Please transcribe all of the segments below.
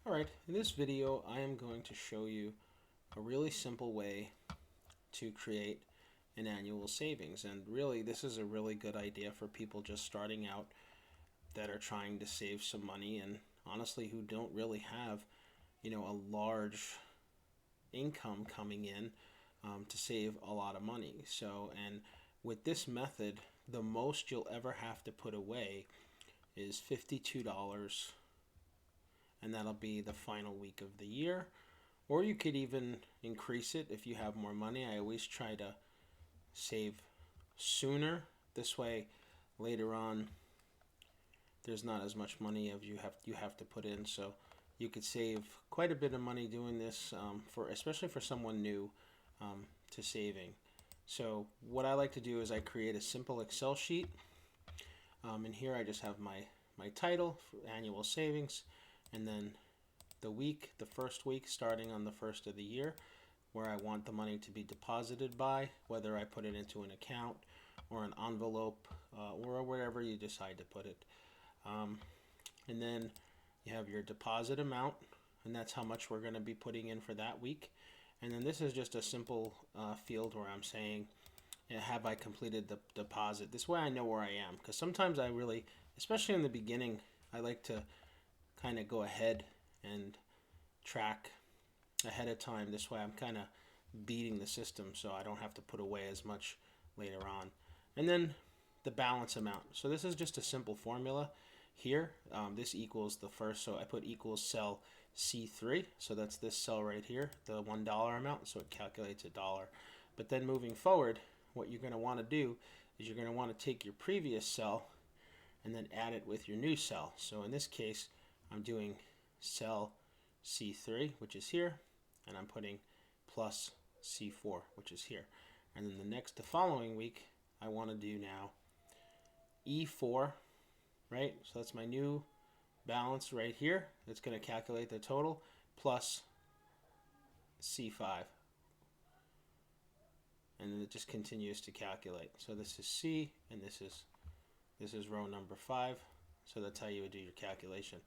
Alright, in this video I am going to show you a really simple way to create an annual savings, and really this is a really good idea for people just starting out that are trying to save some money and honestly who don't really have a large income coming in to save a lot of money. And with this method, the most you'll ever have to put away is $52, and that'll be the final week of the year. Or you could even increase it if you have more money. I always try to save sooner. This way, later on, there's not as much money as you have to put in. So you could save quite a bit of money doing this for especially for someone new to saving. So what I like to do is I create a simple Excel sheet. And here I just have my title for annual savings, and then the first week starting on the first of the year, where I want the money to be deposited by, whether I put it into an account or an envelope or wherever you decide to put it. And then you have your deposit amount, and that's how much we're going to be putting in for that week. And then this is just a simple field where I'm saying, have I completed the deposit? This way I know where I am, because sometimes I really, especially in the beginning, I like to kind of go ahead and track ahead of time. This way I'm kind of beating the system so I don't have to put away as much later on. And then the balance amount. So this is just a simple formula here. This equals the first, so I put equals cell C3, so that's this cell right here, the $1 amount, so it calculates a dollar. But then moving forward, what you're going to want to do is you're going to want to take your previous cell and then add it with your new cell. So in this case, I'm doing cell C3, which is here, and I'm putting plus C4, which is here. And then the following week, I want to do now E4, right? So that's my new balance right here. It's going to calculate the total plus C5. And then it just continues to calculate. So this is C, and this is row number 5. So that's how you would do your calculation.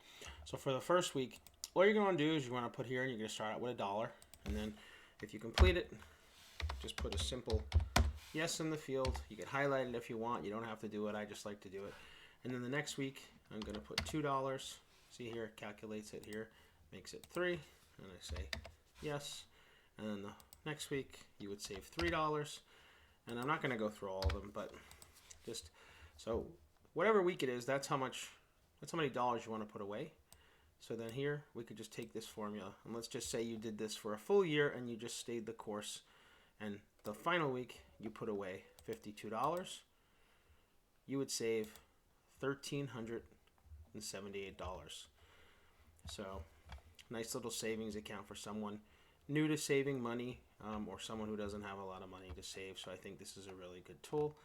So for the first week, all you're going to do is you're going to put here, and you're going to start out with a dollar. And then if you complete it, just put a simple yes in the field. You can highlight it if you want. You don't have to do it. I just like to do it. And then the next week, I'm going to put $2. See here, it calculates it here, makes it 3. And I say yes. And then the next week, you would save $3. And I'm not going to go through all of them, but just so whatever week it is, that's how many dollars you want to put away. So then here, we could just take this formula, and let's just say you did this for a full year and you just stayed the course, and the final week you put away $52. You would save $1,378. So nice little savings account for someone new to saving money, or someone who doesn't have a lot of money to save. So I think this is a really good tool.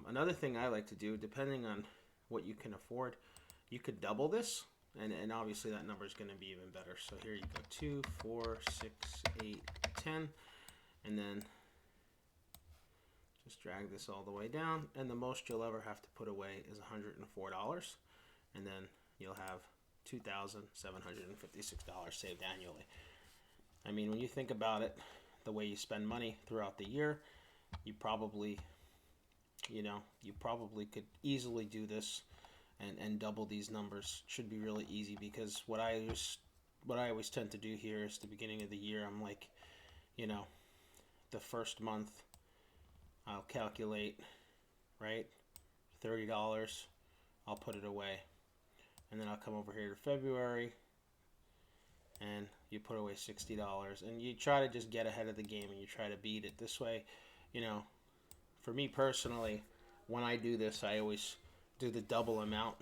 Another thing I like to do, depending on what you can afford, you could double this, and obviously that number is going to be even better. So here you go, 2, 4, 6, 8, 10, and then just drag this all the way down, and the most you'll ever have to put away is $104, and then you'll have $2,756 saved annually. I mean, when you think about it, the way you spend money throughout the year, you probably could easily do this and double these numbers. Should be really easy, because what I always tend to do here is the beginning of the year, I'm like, the first month I'll calculate, right, $30, I'll put it away, and then I'll come over here to February and you put away $60, and you try to just get ahead of the game and you try to beat it. This way, for me personally, when I do this, I always do the double amount,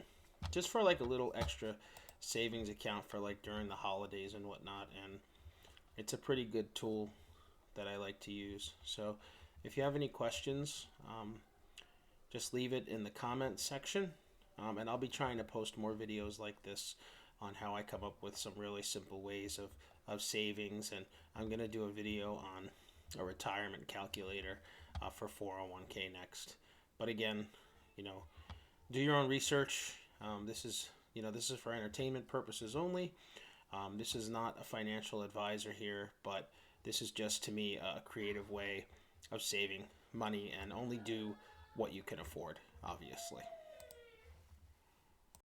just for like a little extra savings account for like during the holidays and whatnot. And it's a pretty good tool that I like to use. So if you have any questions, just leave it in the comments section, and I'll be trying to post more videos like this on how I come up with some really simple ways of savings. And I'm going to do a video on a retirement calculator for 401k next. But again, do your own research. This is for entertainment purposes only. This is not a financial advisor here, but this is just to me a creative way of saving money, and only do what you can afford, obviously.